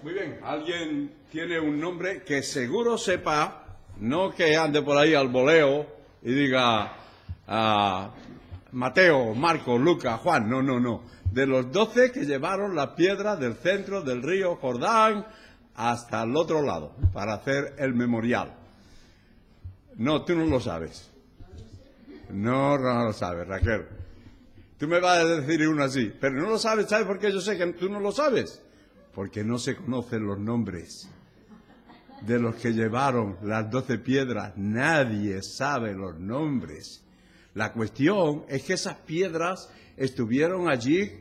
Muy bien, alguien tiene un nombre que seguro sepa, no que ande por ahí al voleo y diga Mateo, Marcos, Lucas, Juan, no. De los 12 que llevaron la piedra del centro del río Jordán hasta el otro lado para hacer el memorial. No, tú no lo sabes. No lo sabes, Raquel. Tú me vas a decir uno así, pero no lo sabes, ¿sabes por qué yo sé que tú no lo sabes? Porque no se conocen los nombres de los que llevaron las 12 piedras. Nadie sabe los nombres. La cuestión es que esas piedras estuvieron allí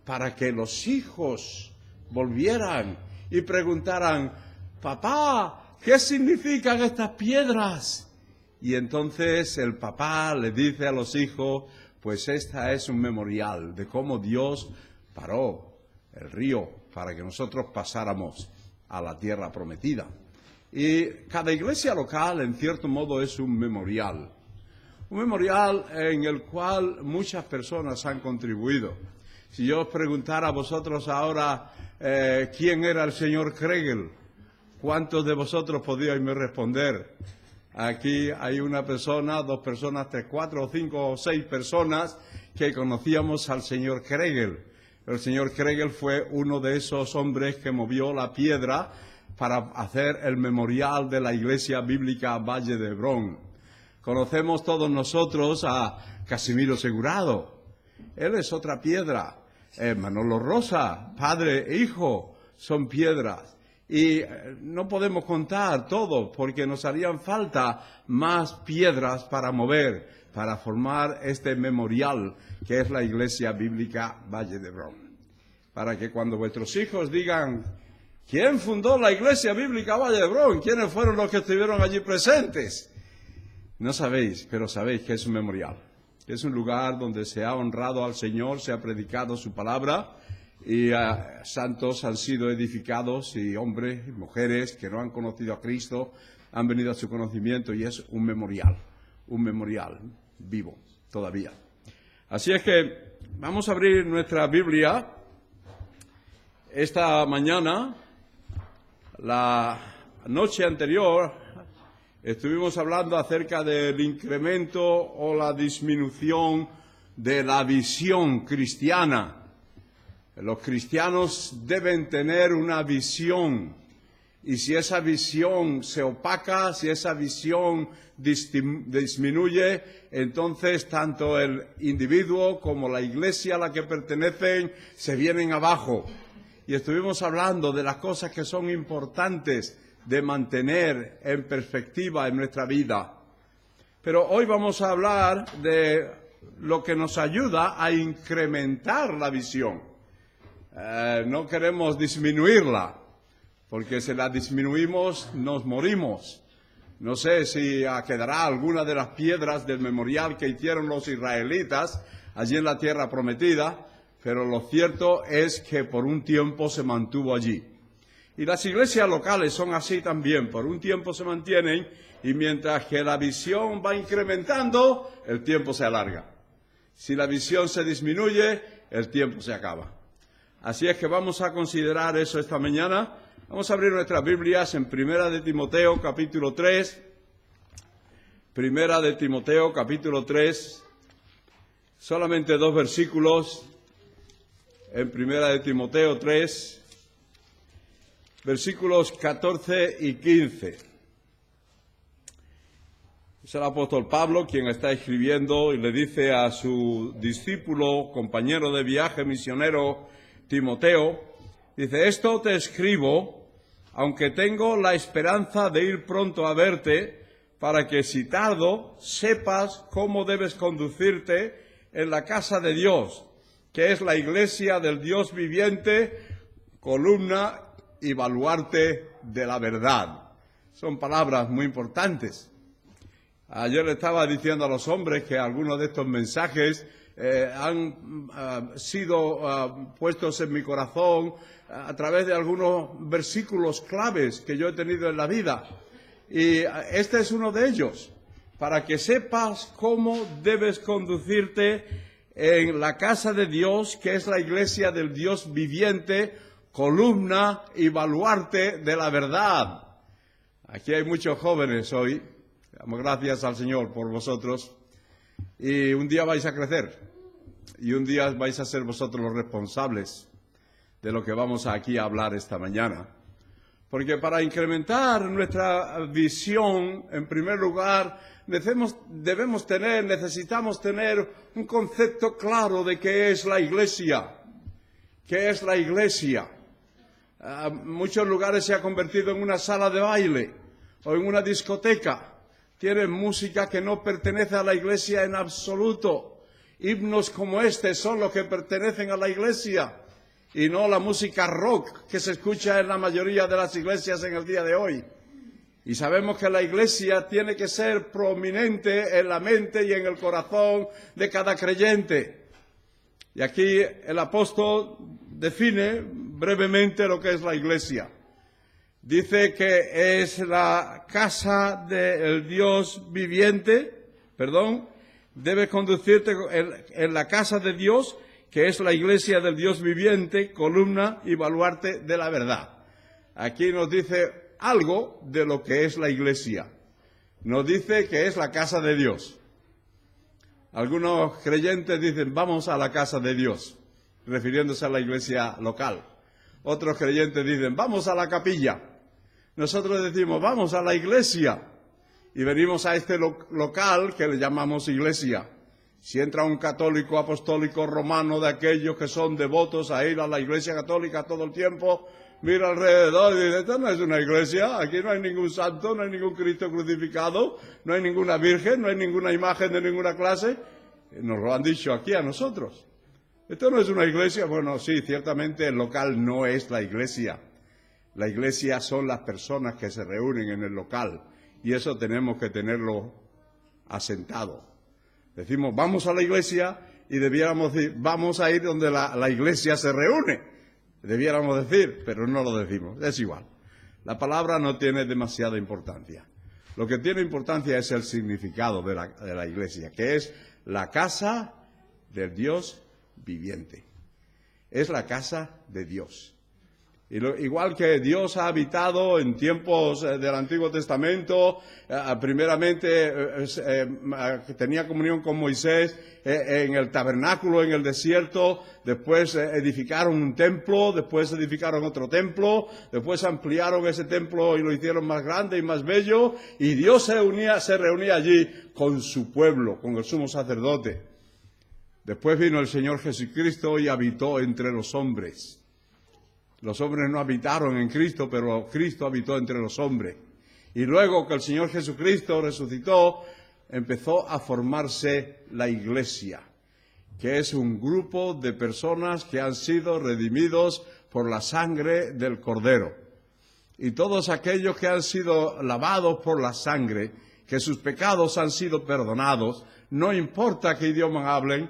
para que los hijos volvieran y preguntaran: papá, ¿qué significan estas piedras? Y entonces el papá le dice a los hijos: pues esta es un memorial de cómo Dios paró el río para que nosotros pasáramos a la tierra prometida. Y cada iglesia local, en cierto modo, es un memorial. Un memorial en el cual muchas personas han contribuido. Si yo os preguntara a vosotros ahora quién era el señor Kregel, ¿cuántos de vosotros podíais responder? Aquí hay una persona, 2 personas, 3, 4, 5 o 6 personas que conocíamos al señor Kregel. El señor Kregel fue uno de esos hombres que movió la piedra para hacer el memorial de la Iglesia Bíblica Valle de Hebrón. Conocemos todos nosotros a Casimiro Segurado. Él es otra piedra. Manolo Rosa, padre e hijo, son piedras. Y no podemos contar todo porque nos harían falta más piedras para mover, para formar este memorial que es la Iglesia Bíblica Valle de Hebrón. Para que cuando vuestros hijos digan: ¿quién fundó la Iglesia Bíblica Valle de Hebrón? ¿Quiénes fueron los que estuvieron allí presentes? No sabéis, pero sabéis que es un memorial. Es un lugar donde se ha honrado al Señor, se ha predicado su palabra y santos han sido edificados y hombres y mujeres que no han conocido a Cristo han venido a su conocimiento, y es un memorial vivo todavía. Así es que vamos a abrir nuestra Biblia. Esta mañana, la noche anterior, estuvimos hablando acerca del incremento o la disminución de la visión cristiana. Los cristianos deben tener una visión, y si esa visión se opaca, si esa visión disminuye, entonces tanto el individuo como la iglesia a la que pertenecen se vienen abajo. Y estuvimos hablando de las cosas que son importantes de mantener en perspectiva en nuestra vida. Pero hoy vamos a hablar de lo que nos ayuda a incrementar la visión. No queremos disminuirla, porque si la disminuimos nos morimos. No sé si quedará alguna de las piedras del memorial que hicieron los israelitas allí en la tierra prometida, pero lo cierto es que por un tiempo se mantuvo allí. Y las iglesias locales son así también, por un tiempo se mantienen, y mientras que la visión va incrementando, el tiempo se alarga. Si la visión se disminuye, el tiempo se acaba. Así es que vamos a considerar eso esta mañana. Vamos a abrir nuestras Biblias en Primera de Timoteo, capítulo 3. Primera de Timoteo, capítulo 3. Solamente 2 versículos. En Primera de Timoteo 3, versículos 14 y 15. Es el apóstol Pablo quien está escribiendo y le dice a su discípulo, compañero de viaje, misionero Timoteo, dice: esto te escribo, aunque tengo la esperanza de ir pronto a verte, para que si tardo sepas cómo debes conducirte en la casa de Dios, que es la iglesia del Dios viviente, columna y baluarte de la verdad. Son palabras muy importantes. Ayer le estaba diciendo a los hombres que algunos de estos mensajes han sido puestos en mi corazón a través de algunos versículos claves que yo he tenido en la vida. Y este es uno de ellos, para que sepas cómo debes conducirte en la casa de Dios, que es la iglesia del Dios viviente, columna y baluarte de la verdad. Aquí hay muchos jóvenes hoy, damos gracias al Señor por vosotros, y un día vais a crecer, y un día vais a ser vosotros los responsables de lo que vamos aquí a hablar esta mañana. Porque para incrementar nuestra visión, en primer lugar, necesitamos tener un concepto claro de qué es la Iglesia. ¿Qué es la Iglesia? Muchos lugares se ha convertido en una sala de baile o en una discoteca. Tienen música que no pertenece a la Iglesia en absoluto. Himnos como este son los que pertenecen a la Iglesia y no la música rock que se escucha en la mayoría de las iglesias en el día de hoy. Y sabemos que la Iglesia tiene que ser prominente en la mente y en el corazón de cada creyente. Y aquí el apóstol define brevemente lo que es la Iglesia. Dice que es la casa del Dios viviente, debe conducirte en la casa de Dios, que es la Iglesia del Dios viviente, columna y baluarte de la verdad. Aquí nos dice algo de lo que es la Iglesia. Nos dice que es la casa de Dios. Algunos creyentes dicen, vamos a la casa de Dios, refiriéndose a la iglesia local. Otros creyentes dicen, vamos a la capilla. Nosotros decimos, vamos a la iglesia. Y venimos a este local que le llamamos iglesia. Si entra un católico apostólico romano de aquellos que son devotos a ir a la iglesia católica todo el tiempo, mira alrededor y dice, esta no es una iglesia, aquí no hay ningún santo, no hay ningún Cristo crucificado, no hay ninguna virgen, no hay ninguna imagen de ninguna clase. Nos lo han dicho aquí a nosotros. ¿Esto no es una iglesia? Bueno, sí, ciertamente el local no es la iglesia. La iglesia son las personas que se reúnen en el local y eso tenemos que tenerlo asentado. Decimos, vamos a la iglesia y debiéramos decir, vamos a ir donde la iglesia se reúne. Debiéramos decir, pero no lo decimos, es igual. La palabra no tiene demasiada importancia. Lo que tiene importancia es el significado de la iglesia, que es la casa del Dios viviente. Es la casa de Dios. Igual que Dios ha habitado en tiempos del Antiguo Testamento, primeramente tenía comunión con Moisés en el tabernáculo, en el desierto, después edificaron un templo, después edificaron otro templo, después ampliaron ese templo y lo hicieron más grande y más bello, y Dios se reunía allí con su pueblo, con el sumo sacerdote. Después vino el Señor Jesucristo y habitó entre los hombres. Los hombres no habitaron en Cristo, pero Cristo habitó entre los hombres. Y luego que el Señor Jesucristo resucitó, empezó a formarse la Iglesia, que es un grupo de personas que han sido redimidos por la sangre del Cordero. Y todos aquellos que han sido lavados por la sangre, que sus pecados han sido perdonados, no importa qué idioma hablen,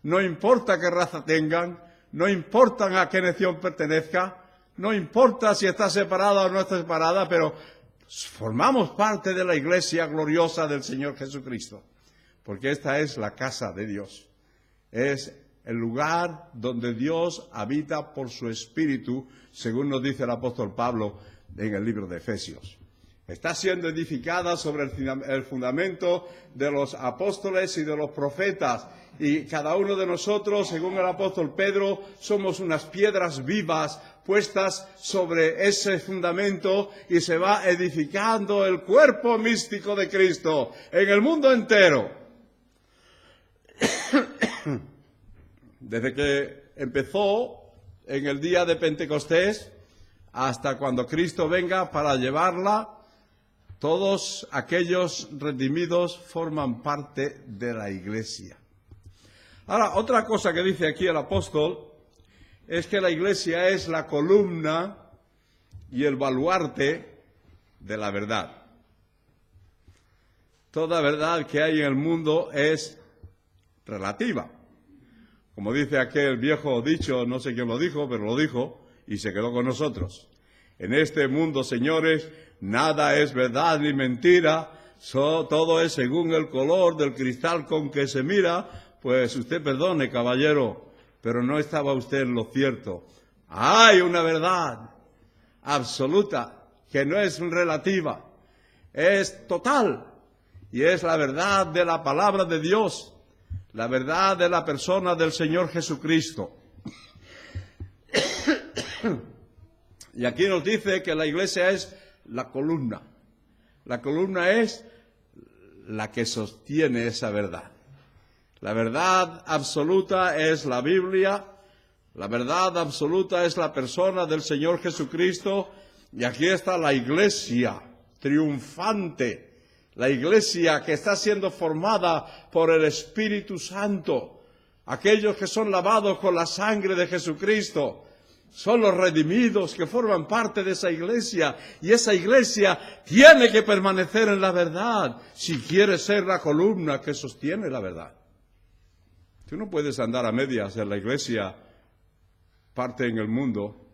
no importa qué raza tengan, no importa a qué nación pertenezca, no importa si está separada o no está separada, pero formamos parte de la iglesia gloriosa del Señor Jesucristo, porque esta es la casa de Dios. Es el lugar donde Dios habita por su Espíritu, según nos dice el apóstol Pablo en el libro de Efesios. Está siendo edificada sobre el fundamento de los apóstoles y de los profetas. Y cada uno de nosotros, según el apóstol Pedro, somos unas piedras vivas puestas sobre ese fundamento y se va edificando el cuerpo místico de Cristo en el mundo entero. Desde que empezó en el día de Pentecostés hasta cuando Cristo venga para llevarla, todos aquellos redimidos forman parte de la iglesia. Ahora, otra cosa que dice aquí el apóstol es que la iglesia es la columna y el baluarte de la verdad. Toda verdad que hay en el mundo es relativa. Como dice aquel viejo dicho, no sé quién lo dijo, pero lo dijo y se quedó con nosotros. En este mundo, señores, nada es verdad ni mentira, todo es según el color del cristal con que se mira. Pues usted perdone, caballero, pero no estaba usted en lo cierto, Hay una verdad absoluta que no es relativa, es total, y es la verdad de la palabra de Dios, la verdad de la persona del Señor Jesucristo. Y aquí nos dice que la iglesia es la columna. La columna es la que sostiene esa verdad. La verdad absoluta es la Biblia, la verdad absoluta es la persona del Señor Jesucristo, y aquí está la iglesia triunfante, la iglesia que está siendo formada por el Espíritu Santo. Aquellos que son lavados con la sangre de Jesucristo son los redimidos que forman parte de esa iglesia, y esa iglesia tiene que permanecer en la verdad si quiere ser la columna que sostiene la verdad. Tú no puedes andar a medias en la iglesia, parte en el mundo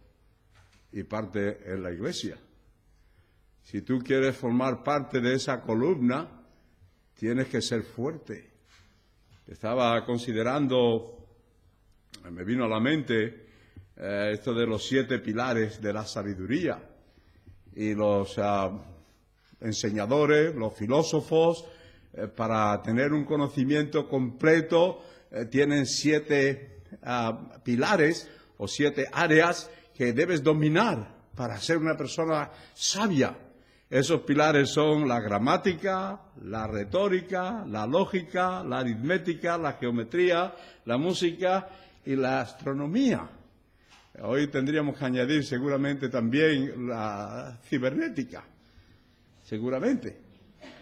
y parte en la iglesia. Si tú quieres formar parte de esa columna, tienes que ser fuerte. Estaba considerando, me vino a la mente esto de los 7 pilares de la sabiduría, y los enseñadores, los filósofos, para tener un conocimiento completo, tienen 7 pilares o 7 áreas que debes dominar para ser una persona sabia. Esos pilares son la gramática, la retórica, la lógica, la aritmética, la geometría, la música y la astronomía. Hoy tendríamos que añadir seguramente también la cibernética, seguramente.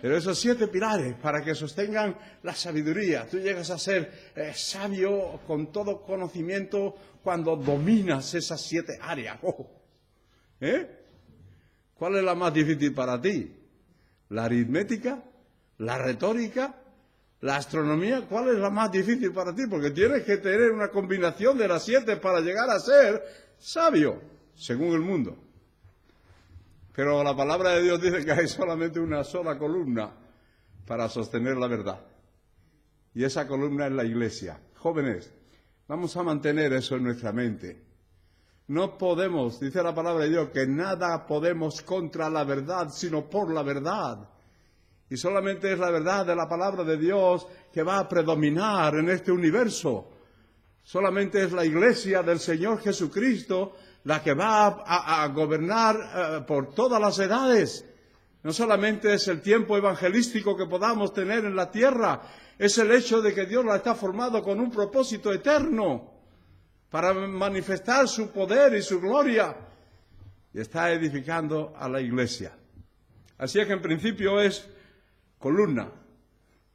Pero esos 7 pilares para que sostengan la sabiduría. Tú llegas a ser sabio con todo conocimiento cuando dominas esas 7 áreas. ¿Cuál es la más difícil para ti? ¿La aritmética? ¿La retórica? ¿La astronomía? ¿Cuál es la más difícil para ti? Porque tienes que tener una combinación de las 7 para llegar a ser sabio, según el mundo. Pero la palabra de Dios dice que hay solamente una sola columna para sostener la verdad. Y esa columna es la iglesia. Jóvenes, vamos a mantener eso en nuestra mente. No podemos, dice la palabra de Dios, que nada podemos contra la verdad, sino por la verdad. Y solamente es la verdad de la palabra de Dios que va a predominar en este universo. Solamente es la iglesia del Señor Jesucristo la que va a gobernar por todas las edades. No solamente es el tiempo evangelístico que podamos tener en la tierra, es el hecho de que Dios la está formado con un propósito eterno para manifestar su poder y su gloria, y está edificando a la iglesia. Así es que en principio es columna,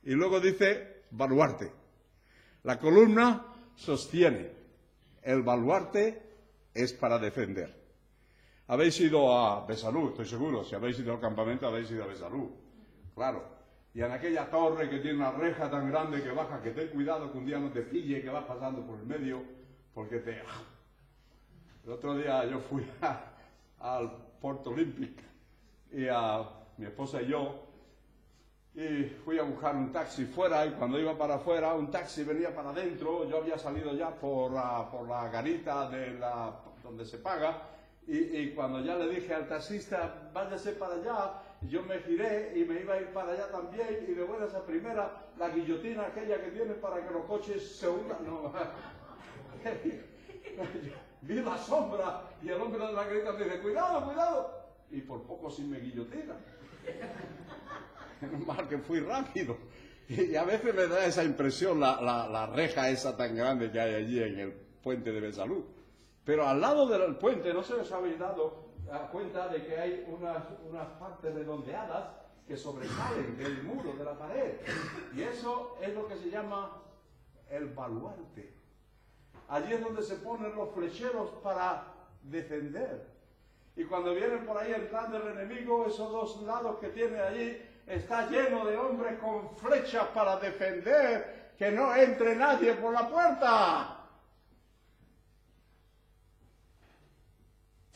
y luego dice baluarte. La columna sostiene, el baluarte es para defender. Habéis ido a Besalú, estoy seguro, si habéis ido al campamento habéis ido a Besalú, claro. Y en aquella torre que tiene una reja tan grande que baja, que ten cuidado que un día no te pille, que vas pasando por el medio, porque te... El otro día yo fui al Port Olympic, y mi esposa y yo, y fui a buscar un taxi fuera, y cuando iba para afuera, un taxi venía para adentro. Yo había salido ya por la garita donde se paga, y cuando ya le dije al taxista, váyase para allá, yo me giré y me iba a ir para allá también, y de buenas a primera, la guillotina aquella que tiene para que los coches se hundan, no. Vi la sombra, y el hombre de la garita me dice, cuidado, cuidado, y por poco sí me guillotina. Menos mal que fui rápido. Y a veces me da esa impresión la reja esa tan grande que hay allí en el puente de Besalú. Pero al lado del puente, no se os habéis dado cuenta de que hay unas partes redondeadas que sobresalen del muro, de la pared. Y eso es lo que se llama el baluarte. Allí es donde se ponen los flecheros para defender. Y cuando vienen por ahí el plan del enemigo, esos 2 lados que tiene allí, está lleno de hombres con flechas para defender que no entre nadie por la puerta.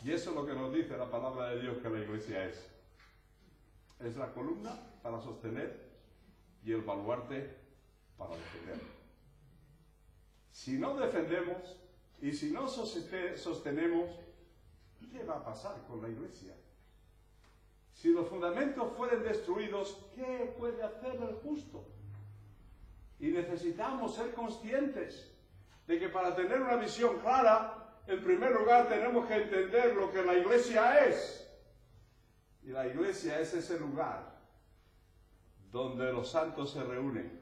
Y eso es lo que nos dice la palabra de Dios que la iglesia es. Es la columna para sostener y el baluarte para defender. Si no defendemos, Y si no sostenemos, ¿qué va a pasar con la iglesia? Si los fundamentos fueren destruidos, ¿qué puede hacer el justo? Y necesitamos ser conscientes de que para tener una visión clara, en primer lugar tenemos que entender lo que la iglesia es. Y la iglesia es ese lugar donde los santos se reúnen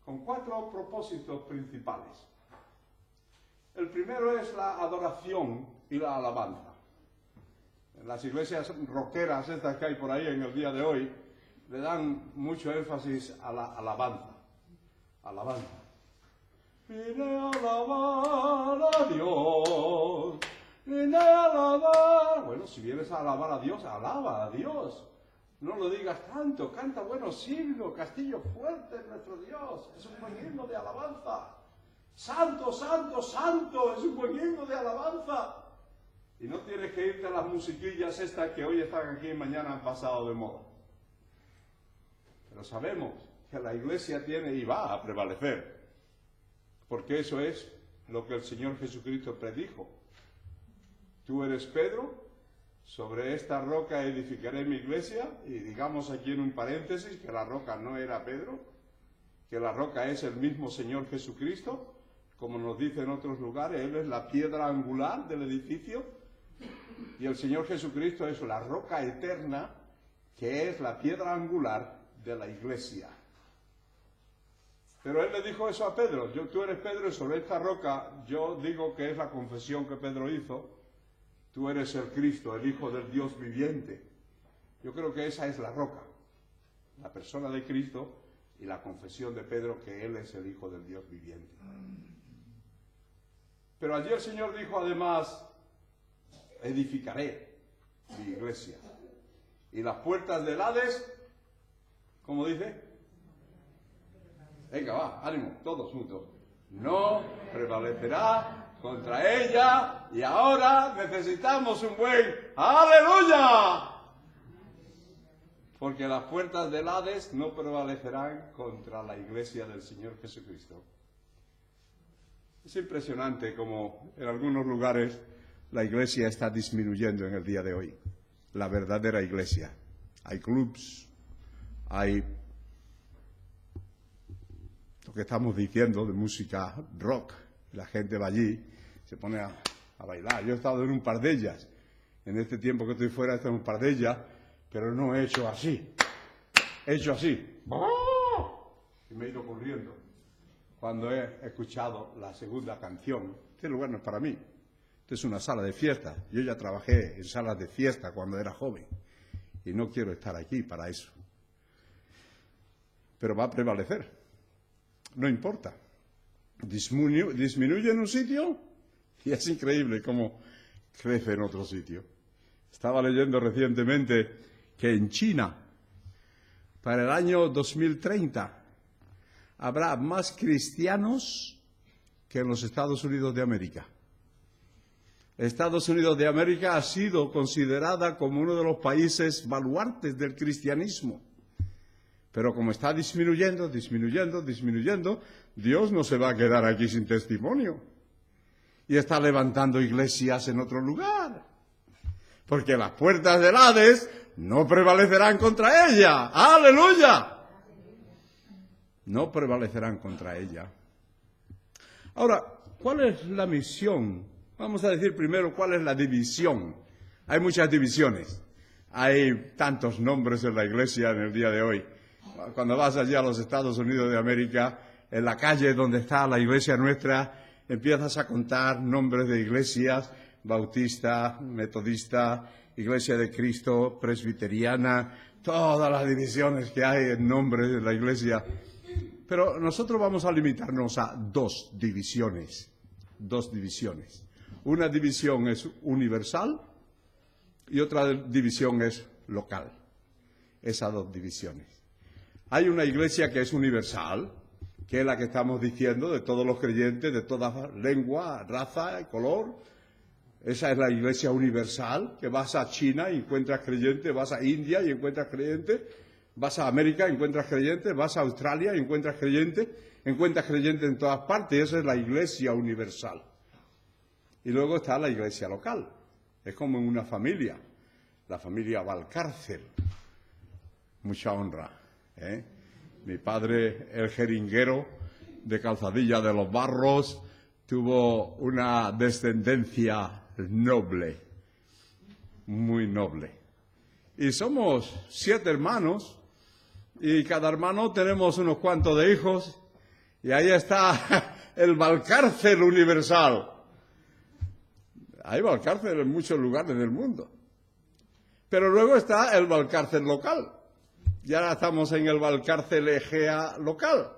con 4 propósitos principales. El primero es la adoración y la alabanza. En las iglesias rockeras estas que hay por ahí en el día de hoy, le dan mucho énfasis a la alabanza. Alabanza. Vine a alabar a Dios. Vine a alabar. Bueno, si vienes a alabar a Dios, alaba a Dios. No lo digas tanto, canta buenos himnos, Castillo Fuerte es nuestro Dios. Es un buen himno de alabanza. Santo, santo, santo, es un buen himno de alabanza. Y no tienes que irte a las musiquillas estas que hoy están aquí y mañana han pasado de moda. Pero sabemos que la iglesia tiene y va a prevalecer, porque eso es lo que el Señor Jesucristo predijo. Tú eres Pedro, sobre esta roca edificaré mi iglesia, y digamos aquí en un paréntesis que la roca no era Pedro, que la roca es el mismo Señor Jesucristo, como nos dice en otros lugares, Él es la piedra angular del edificio, y el Señor Jesucristo es la roca eterna, que es la piedra angular de la iglesia. Pero Él le dijo eso a Pedro: tú eres Pedro, y sobre esta roca, yo digo que es la confesión que Pedro hizo, tú eres el Cristo, el Hijo del Dios viviente. Yo creo que esa es la roca, la persona de Cristo y la confesión de Pedro que Él es el Hijo del Dios viviente. Pero allí el Señor dijo además: edificaré mi iglesia. Y las puertas del Hades, ¿cómo dice? Venga, va, ánimo, todos juntos. No prevalecerá contra ella, y ahora necesitamos un buen ¡aleluya! Porque las puertas del Hades no prevalecerán contra la iglesia del Señor Jesucristo. Es impresionante como en algunos lugares la iglesia está disminuyendo en el día de hoy. La verdadera iglesia. Hay clubs, hay lo que estamos diciendo de música rock. La gente va allí, se pone a bailar. Yo he estado en un par de ellas. En este tiempo que estoy fuera he estado en un par de ellas, pero no he hecho así. He hecho así. Y me he ido corriendo. Cuando he escuchado la segunda canción, este lugar no es para mí. Esta es una sala de fiesta. Yo ya trabajé en salas de fiesta cuando era joven. Y no quiero estar aquí para eso. Pero va a prevalecer. No importa. Disminuye en un sitio y es increíble cómo crece en otro sitio. Estaba leyendo recientemente que en China, para el año 2030, habrá más cristianos que en los Estados Unidos de América. Estados Unidos de América ha sido considerada como uno de los países baluartes del cristianismo. Pero como está disminuyendo, Dios no se va a quedar aquí sin testimonio. Y está levantando iglesias en otro lugar. Porque las puertas del Hades no prevalecerán contra ella. ¡Aleluya! No prevalecerán contra ella. Ahora, ¿cuál es la misión? Vamos a decir primero cuál es la división. Hay muchas divisiones. Hay tantos nombres en la iglesia en el día de hoy. Cuando vas allí a los Estados Unidos de América, en la calle donde está la iglesia nuestra, empiezas a contar nombres de iglesias: bautista, metodista, iglesia de Cristo, presbiteriana, todas las divisiones que hay en nombres de la iglesia. Pero nosotros vamos a limitarnos a dos divisiones. Una división es universal y otra división es local. Esas dos divisiones. Hay una iglesia que es universal, que es la que estamos diciendo, de todos los creyentes, de toda lengua, raza y color. Esa es la iglesia universal, que vas a China y encuentras creyentes, vas a India y encuentras creyentes, vas a América y encuentras creyentes, vas a Australia y encuentras creyentes en todas partes. Esa es la iglesia universal. Y luego está la iglesia local. Es como en una familia. La familia Valcárcel. Mucha honra. Mi padre, el jeringuero de Calzadilla de los Barros, tuvo una descendencia noble. Muy noble. Y somos 7 hermanos. Y cada hermano tenemos unos cuantos de hijos. Y ahí está el Valcárcel universal. Hay Valcárcel en muchos lugares del mundo. Pero luego está el Valcárcel local. Ya estamos en el Valcárcel Egea local.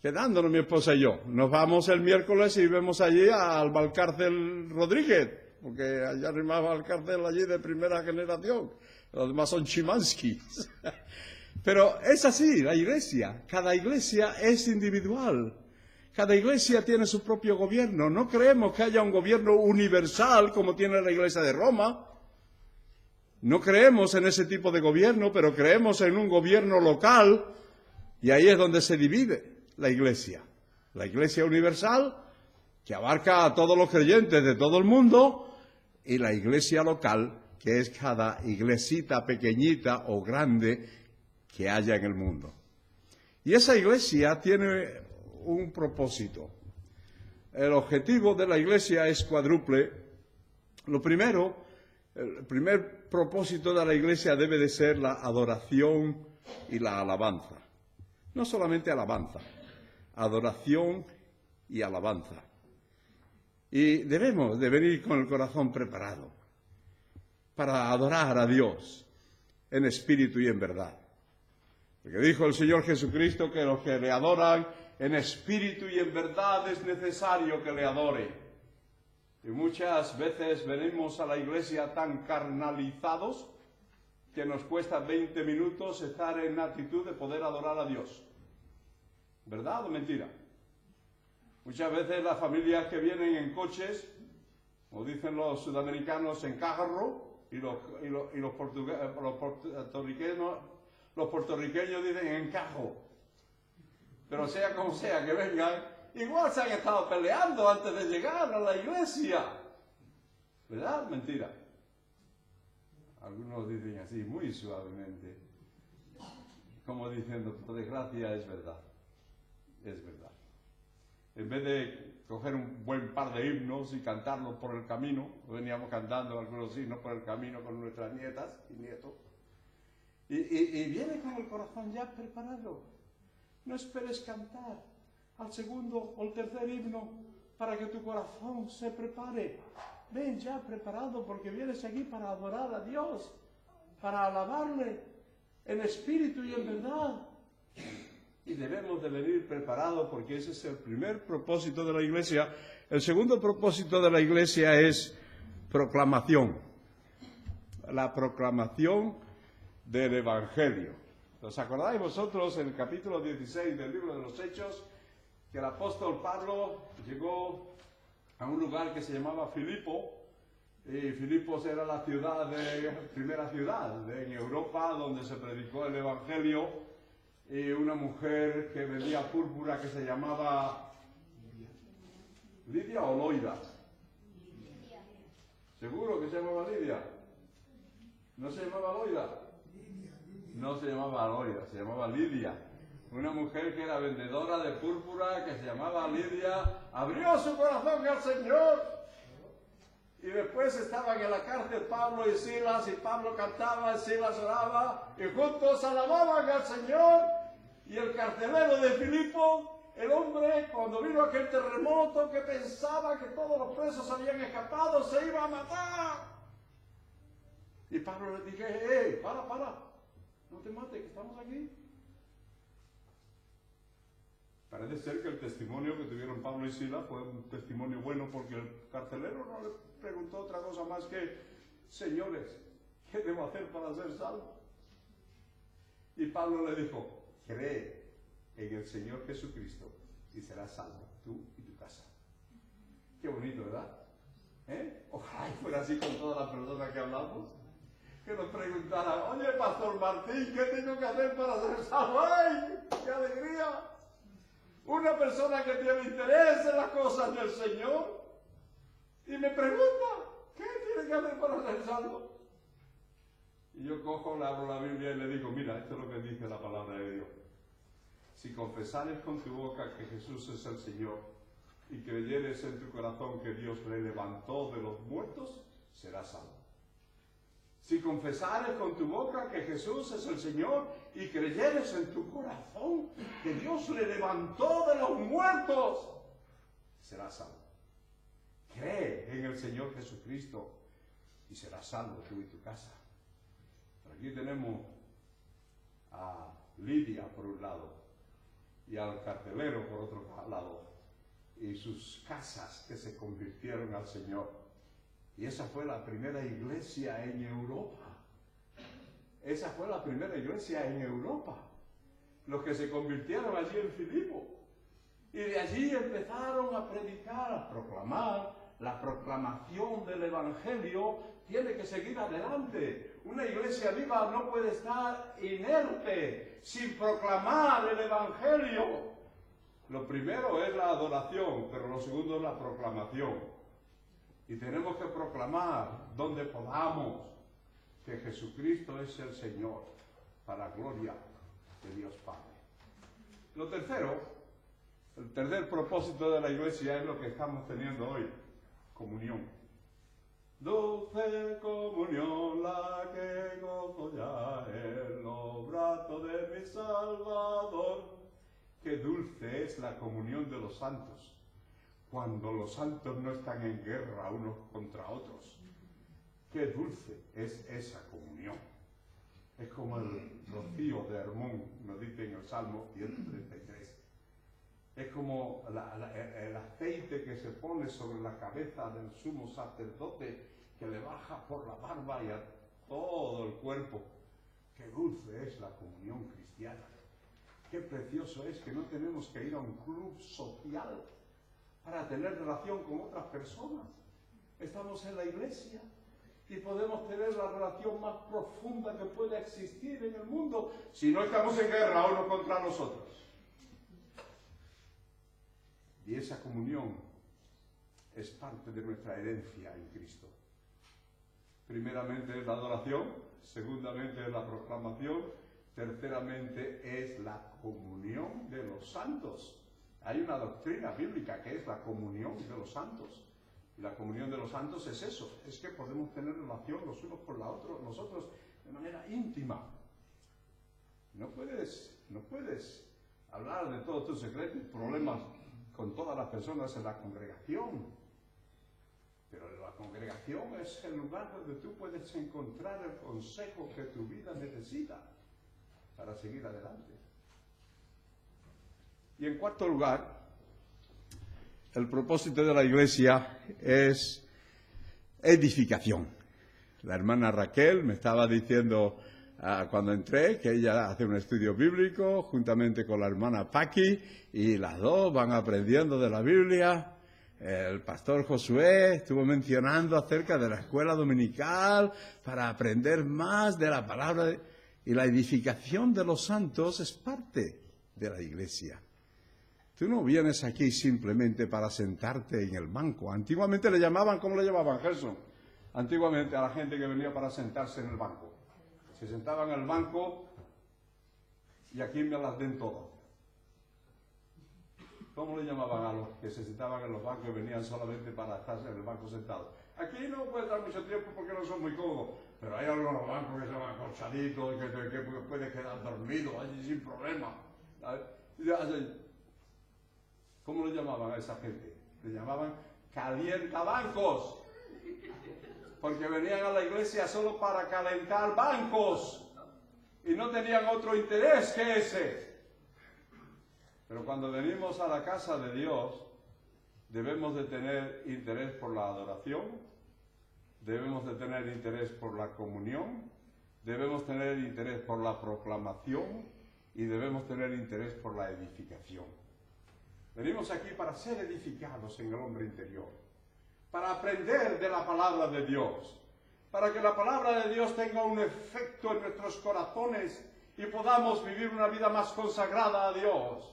Quedándonos mi esposa y yo. Nos vamos el miércoles y vemos allí al Valcárcel Rodríguez, porque allá arriba Valcárcel allí de primera generación. Los demás son chimanskis. Pero es así, la iglesia. Cada iglesia es individual. Cada iglesia tiene su propio gobierno. No creemos que haya un gobierno universal como tiene la iglesia de Roma. No creemos en ese tipo de gobierno, pero creemos en un gobierno local, y ahí es donde se divide la iglesia. La iglesia universal, que abarca a todos los creyentes de todo el mundo, y la iglesia local, que es cada iglesita pequeñita o grande que haya en el mundo. Y esa iglesia tiene un propósito. El objetivo de la iglesia es cuádruple. Lo primero, el primer propósito de la iglesia debe de ser la adoración y la alabanza. No solamente alabanza, adoración y alabanza. Y debemos de venir con el corazón preparado para adorar a Dios en espíritu y en verdad. Porque dijo el Señor Jesucristo que los que le adoran en espíritu y en verdad es necesario que le adore. Y muchas veces venimos a la iglesia tan carnalizados que nos cuesta 20 minutos estar en actitud de poder adorar a Dios. ¿Verdad o mentira? Muchas veces las familias que vienen en coches, como dicen los sudamericanos, en carro, y los puertorriqueños dicen en cajo. Pero sea como sea que vengan, igual se han estado peleando antes de llegar a la iglesia. ¿Verdad? Mentira. Algunos dicen así, muy suavemente, como diciendo, por desgracia es verdad. Es verdad. En vez de coger un buen par de himnos y cantarlos por el camino, veníamos cantando algunos himnos por el camino con nuestras nietas y nietos, y viene con el corazón ya preparado. No esperes cantar al segundo o el tercer himno para que tu corazón se prepare. Ven ya preparado, porque vienes aquí para adorar a Dios, para alabarle en espíritu y en verdad. Y debemos de venir preparados, porque ese es el primer propósito de la iglesia. El segundo propósito de la iglesia es proclamación. La proclamación del Evangelio. ¿Os acordáis vosotros en el capítulo 16 del libro de los Hechos que el apóstol Pablo llegó a un lugar que se llamaba Filipo? Y Filipos era la primera ciudad en Europa donde se predicó el Evangelio. Y una mujer que vendía púrpura que se llamaba Lidia o Loida. ¿Seguro que se llamaba Lidia? ¿No se llamaba Loida? No se llamaba Loida, se llamaba Lidia. Una mujer que era vendedora de púrpura que se llamaba Lidia, abrió su corazón al Señor. Y después estaban en la cárcel Pablo y Silas, y Pablo cantaba, y Silas oraba, y juntos alababan al Señor. Y el carcelero de Filipo, el hombre, cuando vino aquel terremoto que pensaba que todos los presos habían escapado, se iba a matar. Y Pablo le dije, para, no te mates, que estamos aquí. Parece ser que el testimonio que tuvieron Pablo y Silas fue un testimonio bueno, porque el carcelero no le preguntó otra cosa más que, señores, ¿qué debo hacer para ser salvo? Y Pablo le dijo, cree en el Señor Jesucristo y serás salvo, tú y tu casa. Qué bonito, ¿verdad? Ojalá fuera así con todas las personas que hablamos. Que nos preguntaran, oye, Pastor Martín, ¿qué tengo que hacer para ser salvo? ¡Ay, qué alegría! Una persona que tiene interés en las cosas del Señor, Y me pregunta, ¿qué tiene que hacer para ser salvo? Y yo cojo, le abro la Biblia y le digo, mira, esto es lo que dice la palabra de Dios. Si confesares con tu boca que Jesús es el Señor y creyeres en tu corazón que Dios le levantó de los muertos, serás salvo. Si confesares con tu boca que Jesús es el Señor y creyeres en tu corazón que Dios le levantó de los muertos, serás salvo. Cree en el Señor Jesucristo y serás salvo tú y tu casa. Por aquí tenemos a Lidia por un lado y al carcelero por otro lado y sus casas que se convirtieron al Señor. Y esa fue la primera iglesia en Europa. Esa fue la primera iglesia en Europa. Los que se convirtieron allí en Filipo. Y de allí empezaron a predicar, a proclamar. La proclamación del Evangelio tiene que seguir adelante. Una iglesia viva no puede estar inerte sin proclamar el Evangelio. Lo primero es la adoración, pero lo segundo es la proclamación. Y tenemos que proclamar donde podamos que Jesucristo es el Señor, para gloria de Dios Padre. Lo tercero, el tercer propósito de la iglesia es lo que estamos teniendo hoy, comunión. Dulce comunión la que gozo ya en los brazos de mi Salvador. Qué dulce es la comunión de los santos. Cuando los santos no están en guerra unos contra otros. Qué dulce es esa comunión. Es como el rocío de Hermón, nos dice en el Salmo 133. Es como el aceite que se pone sobre la cabeza del sumo sacerdote, que le baja por la barba y a todo el cuerpo. Qué dulce es la comunión cristiana. Qué precioso es que no tenemos que ir a un club social para tener relación con otras personas. Estamos en la iglesia y podemos tener la relación más profunda que pueda existir en el mundo si no estamos en guerra uno contra nosotros. Y esa comunión es parte de nuestra herencia en Cristo. Primeramente es la adoración, segundamente es la proclamación, terceramente es la comunión de los santos. Hay una doctrina bíblica que es la comunión de los santos. Y la comunión de los santos es eso, es que podemos tener relación los unos con los otros de manera íntima. No puedes hablar de todos tus secretos y problemas con todas las personas en la congregación. Pero la congregación es el lugar donde tú puedes encontrar el consejo que tu vida necesita para seguir adelante. Y en cuarto lugar, el propósito de la iglesia es edificación. La hermana Raquel me estaba diciendo cuando entré que ella hace un estudio bíblico juntamente con la hermana Paqui y las dos van aprendiendo de la Biblia. El pastor Josué estuvo mencionando acerca de la escuela dominical para aprender más de la palabra y la edificación de los santos es parte de la iglesia. Tú no vienes aquí simplemente para sentarte en el banco. Antiguamente le llamaban, ¿cómo le llamaban, Gerson? Antiguamente a la gente que venía para sentarse en el banco. Se sentaban en el banco y aquí me las den todas. ¿Cómo le llamaban a los que se sentaban en los bancos y venían solamente para estar en el banco sentados? Aquí no puede estar mucho tiempo porque no son muy cómodos, pero hay algunos bancos que se llaman acolchaditos y que puedes quedar dormido allí sin problema. ¿Cómo le llamaban a esa gente? Le llamaban calientabancos, porque venían a la iglesia solo para calentar bancos y no tenían otro interés que ese. Pero cuando venimos a la casa de Dios, debemos de tener interés por la adoración, debemos de tener interés por la comunión, debemos tener interés por la proclamación y debemos tener interés por la edificación. Venimos aquí para ser edificados en el hombre interior, para aprender de la palabra de Dios, para que la palabra de Dios tenga un efecto en nuestros corazones y podamos vivir una vida más consagrada a Dios.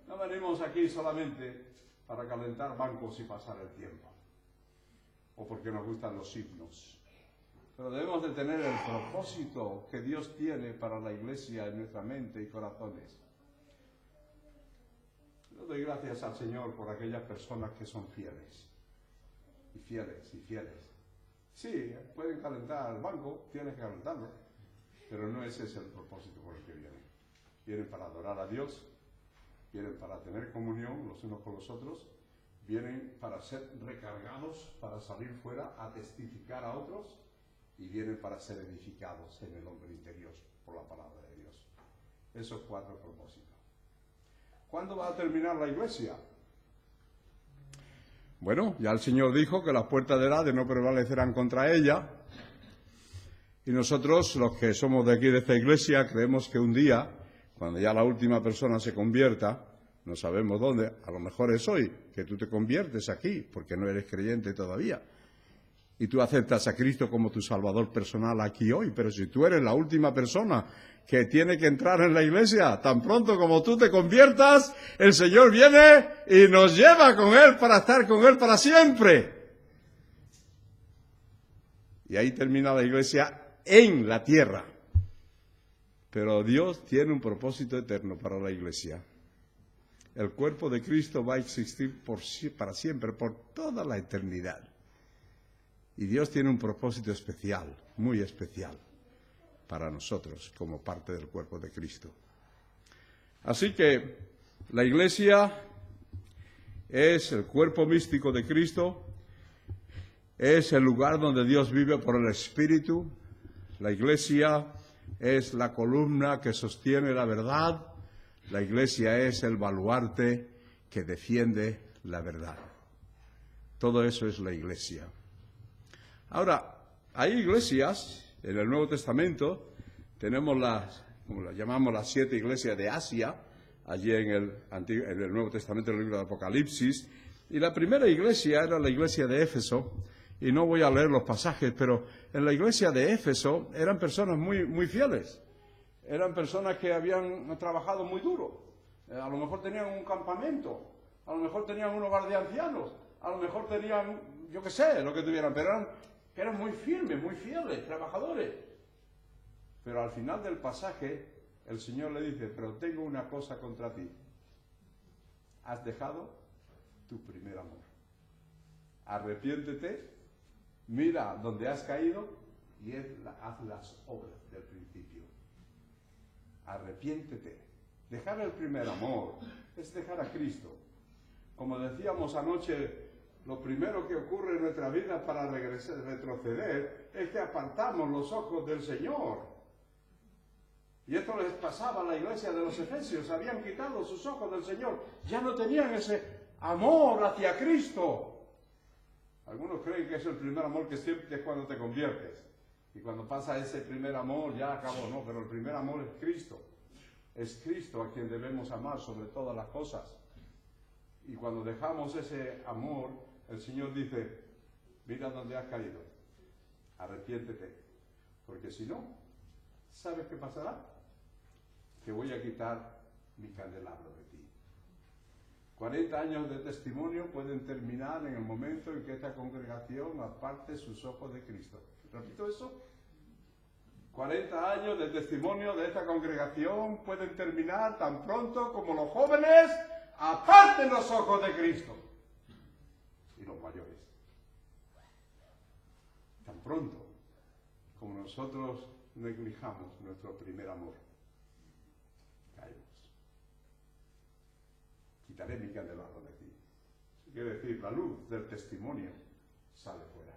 No venimos aquí solamente para calentar bancos y pasar el tiempo. o porque nos gustan los himnos. Pero debemos de tener el propósito que Dios tiene para la iglesia en nuestra mente y corazones. Yo doy gracias al Señor por aquellas personas que son fieles. Y fieles, y fieles. Sí, pueden calentar el banco, tienes que calentarlo, pero no ese es el propósito por el que vienen. Vienen para adorar a Dios, vienen para tener comunión los unos con los otros, vienen para ser recargados, para salir fuera a testificar a otros, y vienen para ser edificados en el hombre interior por la palabra de Dios. Esos 4 propósitos. ¿Cuándo va a terminar la iglesia? Bueno, ya el Señor dijo que las puertas del Hades no prevalecerán contra ella, y nosotros, los que somos de aquí, de esta iglesia, creemos que un día, cuando ya la última persona se convierta, no sabemos dónde, a lo mejor es hoy, que tú te conviertes aquí, porque no eres creyente todavía, y tú aceptas a Cristo como tu Salvador personal aquí hoy, pero si tú eres la última persona que tiene que entrar en la iglesia, tan pronto como tú te conviertas, el Señor viene y nos lleva con Él para estar con Él para siempre. Y ahí termina la iglesia en la tierra. Pero Dios tiene un propósito eterno para la iglesia. El cuerpo de Cristo va a existir para siempre, por toda la eternidad. Y Dios tiene un propósito especial, muy especial, para nosotros como parte del cuerpo de Cristo. Así que la iglesia es el cuerpo místico de Cristo, es el lugar donde Dios vive por el Espíritu. La iglesia es la columna que sostiene la verdad. La iglesia es el baluarte que defiende la verdad. Todo eso es la iglesia. Ahora, hay iglesias en el Nuevo Testamento, tenemos como las llamamos, las 7 iglesias de Asia, allí en el Nuevo Testamento, en el libro de Apocalipsis, y la primera iglesia era la iglesia de Éfeso, y no voy a leer los pasajes, pero en la iglesia de Éfeso eran personas muy fieles, eran personas que habían trabajado muy duro, a lo mejor tenían un campamento, a lo mejor tenían un hogar de ancianos, a lo mejor tenían, yo qué sé, lo que tuvieran, pero eran muy firmes, muy fieles, trabajadores. Pero al final del pasaje, el Señor le dice, pero tengo una cosa contra ti. Has dejado tu primer amor. Arrepiéntete, mira donde has caído y haz las obras del principio. Arrepiéntete. Dejar el primer amor es dejar a Cristo. Como decíamos anoche, lo primero que ocurre en nuestra vida para retroceder es que apartamos los ojos del Señor. Y esto les pasaba a la iglesia de los Efesios, habían quitado sus ojos del Señor, ya no tenían ese amor hacia Cristo. Algunos creen que es el primer amor que sientes cuando te conviertes. Y cuando pasa ese primer amor ya acabó, no, pero el primer amor es Cristo. Es Cristo a quien debemos amar sobre todas las cosas. Y cuando dejamos ese amor, el Señor dice, mira dónde has caído, arrepiéntete, porque si no, ¿sabes qué pasará? Que voy a quitar mi candelabro de ti. 40 años de testimonio pueden terminar en el momento en que esta congregación aparte sus ojos de Cristo. ¿Repito eso? 40 años de testimonio de esta congregación pueden terminar tan pronto como los jóvenes aparten los ojos de Cristo. Y los mayores. Tan pronto como nosotros neglijamos nuestro primer amor, caemos. Quitaré mi candelabro de ti. Quiere decir, la luz del testimonio sale fuera.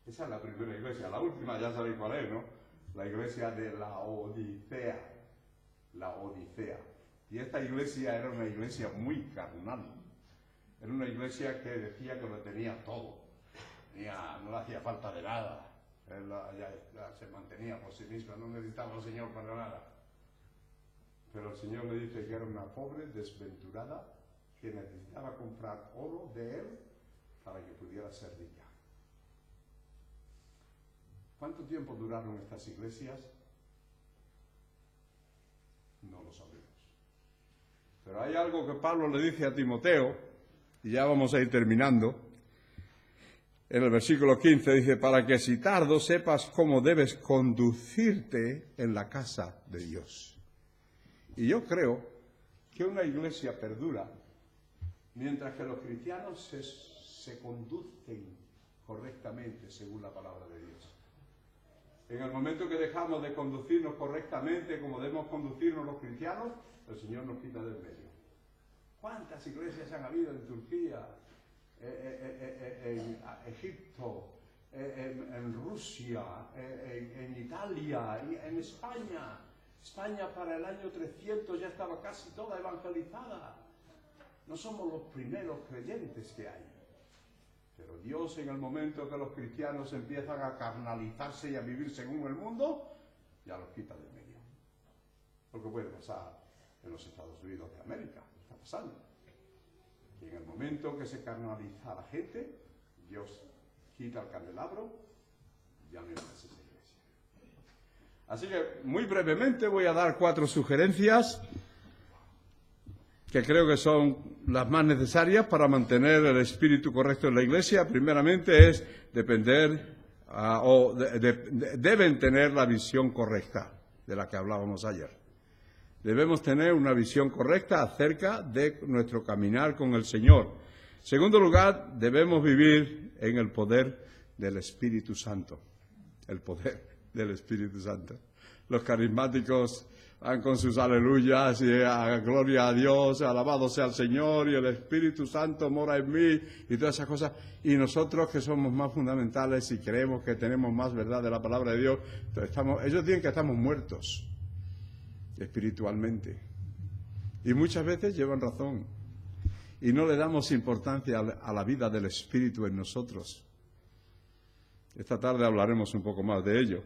Esa es la primera iglesia. La última ya sabéis cuál es, ¿no? La iglesia de la Odisea. La Odisea. Y esta iglesia era una iglesia muy carnal. Era una iglesia que decía que lo tenía todo. No le hacía falta de nada. Él ya se mantenía por sí mismo, no necesitaba al Señor para nada. Pero el Señor le dice que era una pobre, desventurada, que necesitaba comprar oro de Él para que pudiera ser rica. ¿Cuánto tiempo duraron estas iglesias? No lo sabemos. Pero hay algo que Pablo le dice a Timoteo, y ya vamos a ir terminando. en el versículo 15 dice, para que si tardo sepas cómo debes conducirte en la casa de Dios. Y yo creo que una iglesia perdura mientras que los cristianos se conducen correctamente según la palabra de Dios. En el momento que dejamos de conducirnos correctamente como debemos conducirnos los cristianos, el Señor nos quita del medio. ¿Cuántas iglesias han habido en Turquía, en Egipto, en Rusia, en Italia, en España? España para el año 300 ya estaba casi toda evangelizada. No somos los primeros creyentes que hay. Pero Dios, en el momento que los cristianos empiezan a carnalizarse y a vivir según el mundo, ya los quita del medio. Porque puede pasar en los Estados Unidos de América, está pasando. Y en el momento que se carnaliza a la gente, Dios quita el candelabro, ya no hay más esa iglesia. Así que, muy brevemente, voy a dar 4 sugerencias que creo que son las más necesarias para mantener el espíritu correcto en la Iglesia. Primeramente es deben tener la visión correcta de la que hablábamos ayer. Debemos tener una visión correcta acerca de nuestro caminar con el Señor. En segundo lugar, debemos vivir en el poder del Espíritu Santo. El poder del Espíritu Santo. Los carismáticos van con sus aleluyas y gloria a Dios, alabado sea el Señor y el Espíritu Santo mora en mí y todas esas cosas. Y nosotros que somos más fundamentales y creemos que tenemos más verdad de la palabra de Dios, ellos dicen que estamos muertos espiritualmente. Y muchas veces llevan razón. Y no le damos importancia a la vida del Espíritu en nosotros. Esta tarde hablaremos un poco más de ello.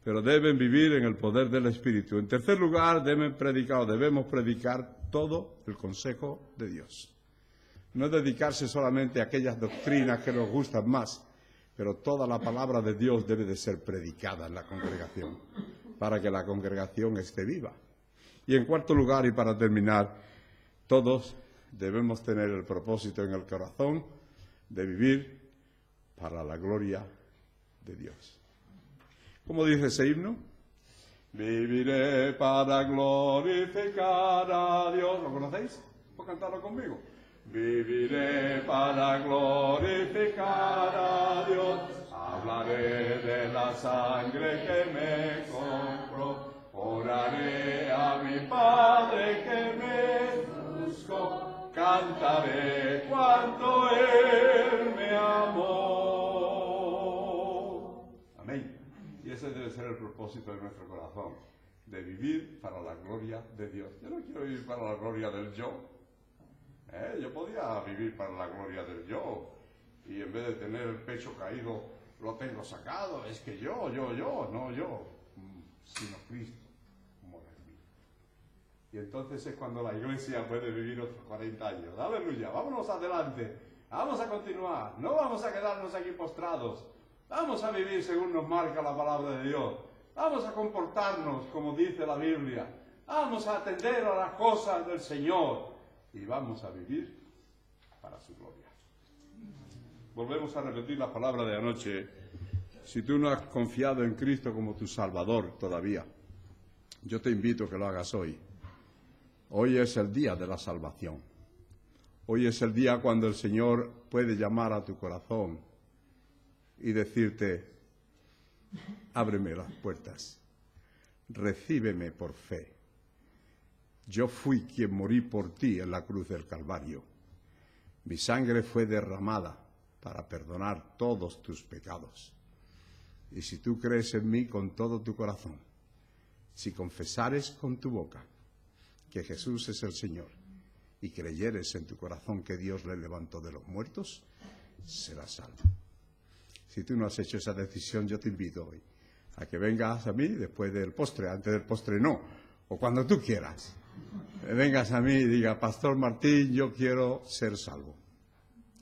Pero deben vivir en el poder del Espíritu. En tercer lugar, debemos predicar todo el consejo de Dios. No dedicarse solamente a aquellas doctrinas que nos gustan más, pero toda la palabra de Dios debe de ser predicada en la congregación, para que la congregación esté viva. Y en cuarto lugar, y para terminar, todos debemos tener el propósito en el corazón de vivir para la gloria de Dios. ¿Cómo dice ese himno? Viviré para glorificar a Dios. ¿Lo conocéis? ¿Puedo cantarlo conmigo? Viviré para glorificar a Dios. Hablaré de la sangre que me compró. Oraré a mi Padre que me buscó. Cantaré cuánto Él me amó. Amén. Y ese debe ser el propósito de nuestro corazón, de vivir para la gloria de Dios. Yo no quiero vivir para la gloria del yo. Yo podía vivir para la gloria del yo. Y en vez de tener el pecho caído, lo tengo sacado. Es que yo, no yo, sino Cristo mora en mí. Y entonces es cuando la iglesia puede vivir otros 40 años. Aleluya, vámonos adelante. Vamos a continuar. No vamos a quedarnos aquí postrados. Vamos a vivir según nos marca la palabra de Dios. Vamos a comportarnos como dice la Biblia. Vamos a atender a las cosas del Señor. Y vamos a vivir para su gloria. Volvemos a repetir la palabra de anoche. Si tú no has confiado en Cristo como tu Salvador todavía, yo te invito a que lo hagas hoy. Hoy es el día de la salvación. Hoy es el día cuando el Señor puede llamar a tu corazón y decirte, ábreme las puertas, recíbeme por fe. Yo fui quien morí por ti en la cruz del Calvario. Mi sangre fue derramada para perdonar todos tus pecados. Y si tú crees en mí con todo tu corazón, si confesares con tu boca que Jesús es el Señor y creyeres en tu corazón que Dios le levantó de los muertos, serás salvo. Si tú no has hecho esa decisión, yo te invito hoy a que vengas a mí después del postre, antes del postre no, o cuando tú quieras. Vengas a mí y diga, Pastor Martín, yo quiero ser salvo.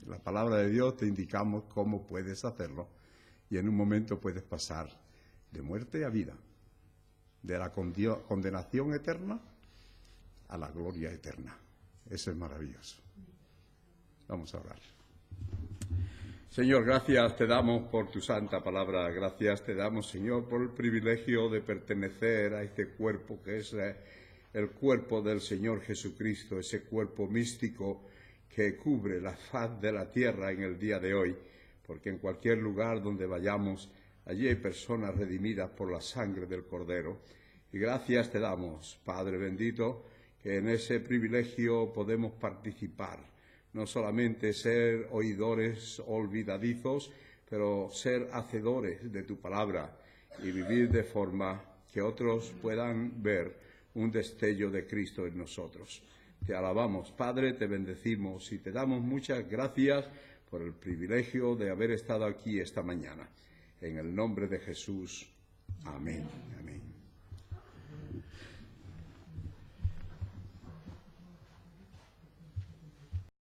En la palabra de Dios te indicamos cómo puedes hacerlo y en un momento puedes pasar de muerte a vida, de la condenación eterna a la gloria eterna. Eso es maravilloso. Vamos a orar. Señor, gracias te damos por tu santa palabra. Gracias te damos, Señor, por el privilegio de pertenecer a este cuerpo que es el cuerpo del Señor Jesucristo, ese cuerpo místico que cubre la faz de la tierra en el día de hoy, porque en cualquier lugar donde vayamos, allí hay personas redimidas por la sangre del Cordero. Y gracias te damos, Padre bendito, que en ese privilegio podemos participar. No solamente ser oidores olvidadizos, pero ser hacedores de tu palabra y vivir de forma que otros puedan ver un destello de Cristo en nosotros. Te alabamos, Padre, te bendecimos y te damos muchas gracias por el privilegio de haber estado aquí esta mañana. En el nombre de Jesús. Amén. Amén.